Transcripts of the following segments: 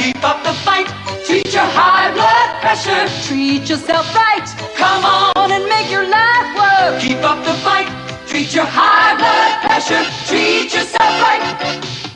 Keep up the fight. Treat your high blood pressure. Treat yourself right. Come on and make your life work. Keep up the fight. Treat your high blood pressure. Treat yourself right.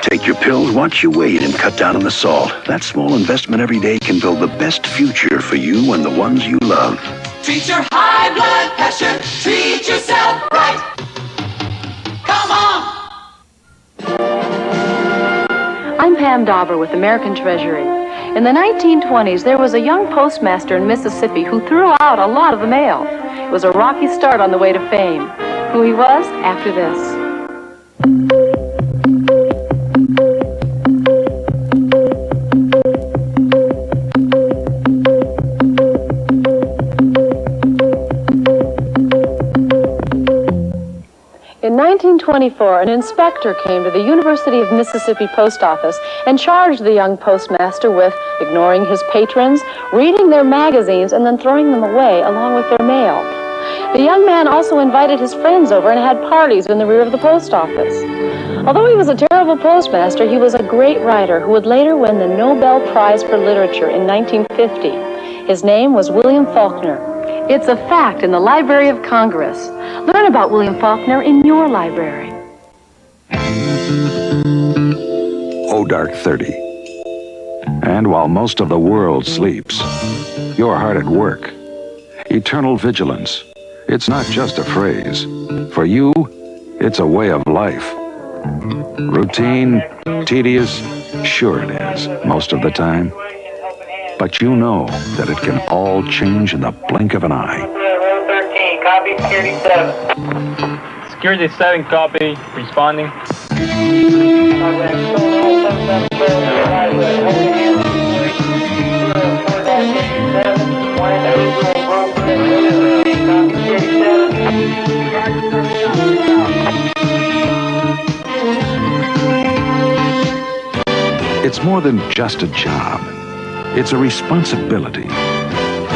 Take your pills, watch your weight, and cut down on the salt. That small investment every day can build the best future for you and the ones you love. Treat your high blood pressure. Treat yourself right. Come on. I'm Pam Dauber with American Treasury. In the 1920s, there was a young postmaster in Mississippi who threw out a lot of the mail. It was a rocky start on the way to fame. Who he was, after this. In 1924, an inspector came to the University of Mississippi Post Office and charged the young postmaster with ignoring his patrons, reading their magazines, and then throwing them away along with their mail. The young man also invited his friends over and had parties in the rear of the post office. Although he was a terrible postmaster, he was a great writer who would later win the Nobel Prize for Literature in 1950. His name was William Faulkner. It's a fact in the Library of Congress. Learn about William Faulkner in your library. Oh, dark 30. And while most of the world sleeps, you're hard at work. Eternal vigilance. It's not just a phrase. For you, it's a way of life. Routine, tedious, sure it is, most of the time. But you know that it can all change in the blink of an eye. Room 13, copy, security 7. Security 7, copy, responding. It's more than just a job. It's a responsibility,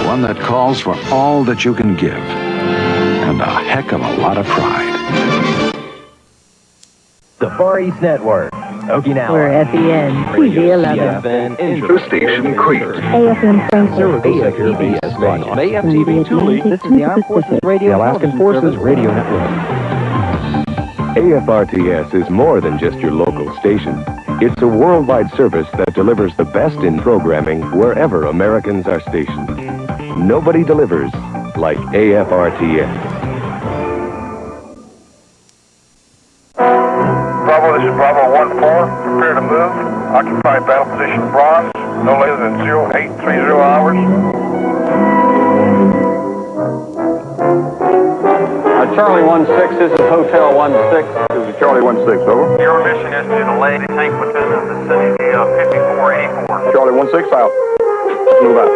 one that calls for all that you can give, and a heck of a lot of pride. The Far East Network, Okinawa. We're FEN, TV 11. AFN Interstation Crete. AFN Frankfurt. AFTBS Spain. AFTV Thule. This is the Armed Forces Radio. The Alaskan Forces Radio Network. AFRTS is more than just your local station. It's a worldwide service that delivers the best in programming wherever Americans are stationed. Nobody delivers like AFRTS. Bravo, this is Bravo 1-4. Prepare to move. Occupy battle position bronze. No later than 0830 hours. Charlie 16, this is Hotel 16. This is Charlie 16, over. Your mission is to delay the tank platoon of the vicinity of 5484. Charlie 16, out. Move out.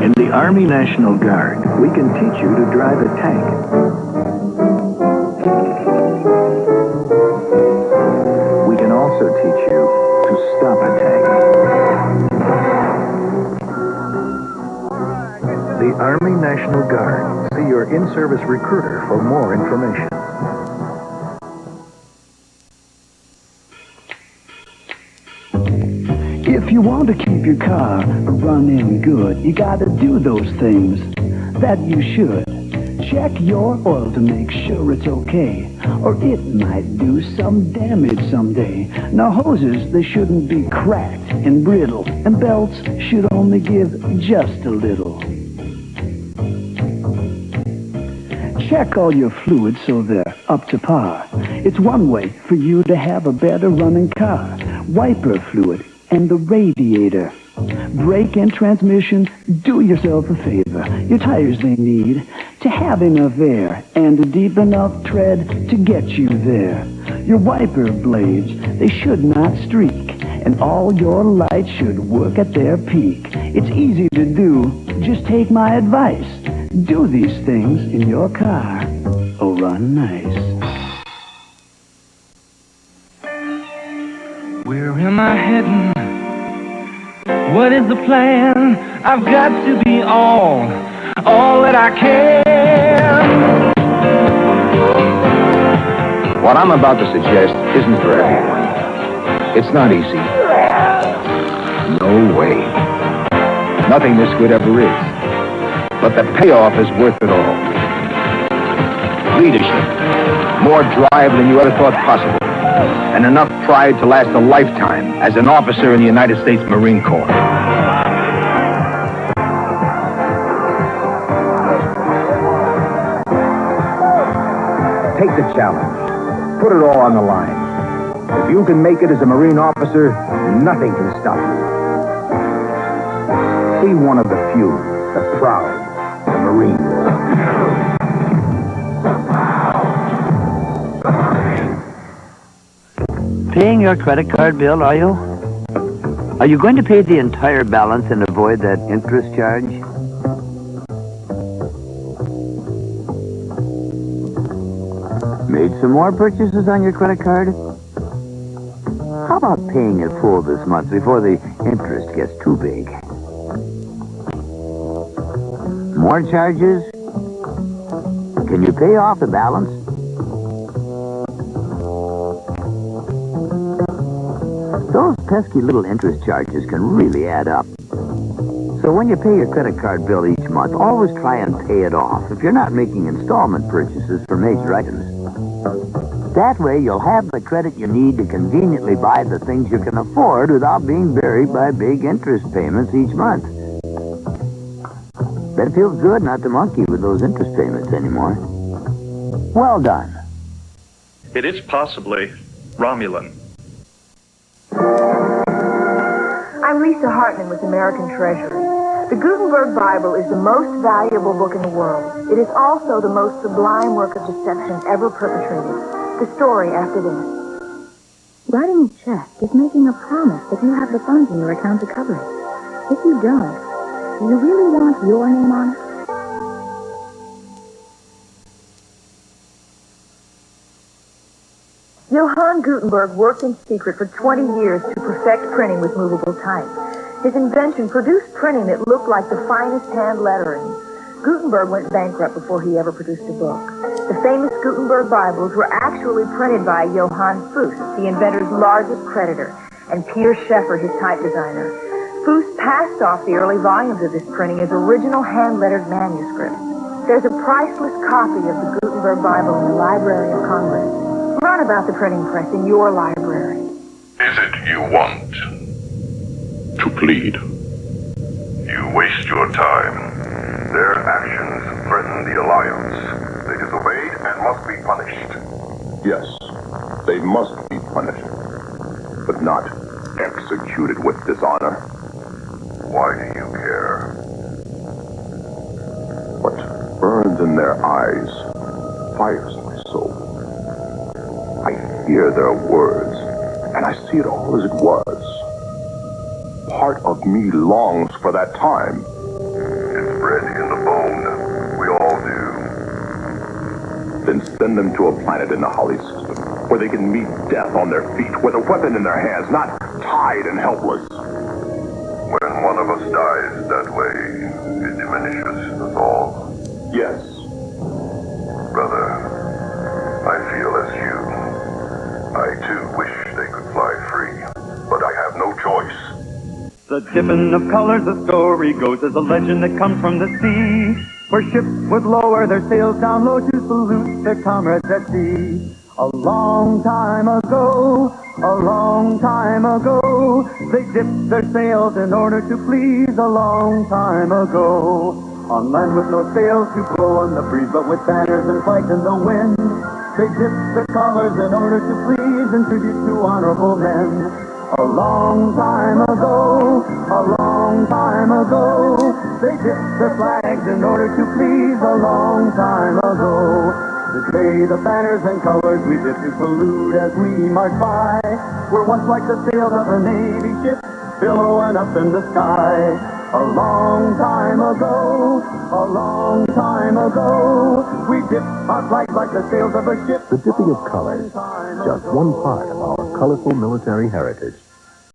In the Army National Guard, we can teach you to drive a tank. We can also teach you to stop a tank. The Army National Guard. See your in-service recruiter for more information. If you want to keep your car running good, you gotta do those things that you should. Check your oil to make sure it's okay, or it might do some damage someday. Now hoses, they shouldn't be cracked and brittle, and belts should only give just a little. Check all your fluids so they're up to par. It's one way for you to have a better running car. Wiper fluid and the radiator. Brake and transmission, do yourself a favor. Your tires, they need to have enough air and a deep enough tread to get you there. Your wiper blades, they should not streak, and all your lights should work at their peak. It's easy to do, just take my advice. Do these things in your car. Oh, run nice. Where am I heading? What is the plan? I've got to be all that I can. What I'm about to suggest isn't for everyone. It's not easy. No way. Nothing this good ever is. But the payoff is worth it all. Leadership. More drive than you ever thought possible. And enough pride to last a lifetime as an officer in the United States Marine Corps. Take the challenge. Put it all on the line. If you can make it as a Marine officer, nothing can stop you. Be one of the few, the proud, the Marines. Paying your credit card bill, are you? Are you going to pay the entire balance and avoid that interest charge? Made some more purchases on your credit card? How about paying it full this month before the interest gets too big? More charges? Can you pay off the balance? Those pesky little interest charges can really add up. So when you pay your credit card bill each month, always try and pay it off if you're not making installment purchases for major items. That way you'll have the credit you need to conveniently buy the things you can afford without being buried by big interest payments each month. Bet it feels good not to monkey with those interest payments anymore. Well done. It is possibly Romulan. I'm Lisa Hartman with American Treasury. The Gutenberg Bible is the most valuable book in the world. It is also the most sublime work of deception ever perpetrated. The story after this. Writing a check is making a promise that you have the funds in your account to cover it. If you don't, do you really want your name on it? Johann Gutenberg worked in secret for 20 years to perfect printing with movable type. His invention produced printing that looked like the finest hand lettering. Gutenberg went bankrupt before he ever produced a book. The famous Gutenberg Bibles were actually printed by Johann Fuss, the inventor's largest creditor, and Peter Scheffer, his type designer. Fuss passed off the early volumes of this printing as original hand-lettered manuscripts. There's a priceless copy of the Gutenberg Bible in the Library of Congress. Learn about the printing press in your library. Is it you want to plead? You waste your time. Their actions threaten the Alliance. They disobeyed and must be punished. Yes, they must be punished, but not executed with dishonor. Why do you care? What burns in their eyes fires my soul. I hear their words, and I see it all as it was. Part of me longs for that time. It's bred in the bone. We all do. Then send them to a planet in the Holly system, where they can meet death on their feet, with a weapon in their hands, not tied and helpless. When one of us dies that way, it diminishes us all. Yes. Brother, I feel as you. I too wish they could fly free, but I have no choice. The dipping of colors, the story goes as a legend that comes from the sea, where ships would lower their sails down low to salute their comrades at sea. A long time ago, they dipped their sails in order to please a long time ago. On land with no sails to blow on the breeze, but with banners and flags in the wind. They dipped their colors in order to please and tribute to honorable men. A long time ago, they dipped their flags in order to please a long time ago. Today the banners and colors we dip to salute as we march by were once like the sails of a Navy ship billowing up in the sky. A long time ago, we dipped our flags like the sails of a ship. The dipping of colors, just one part of our colorful military heritage.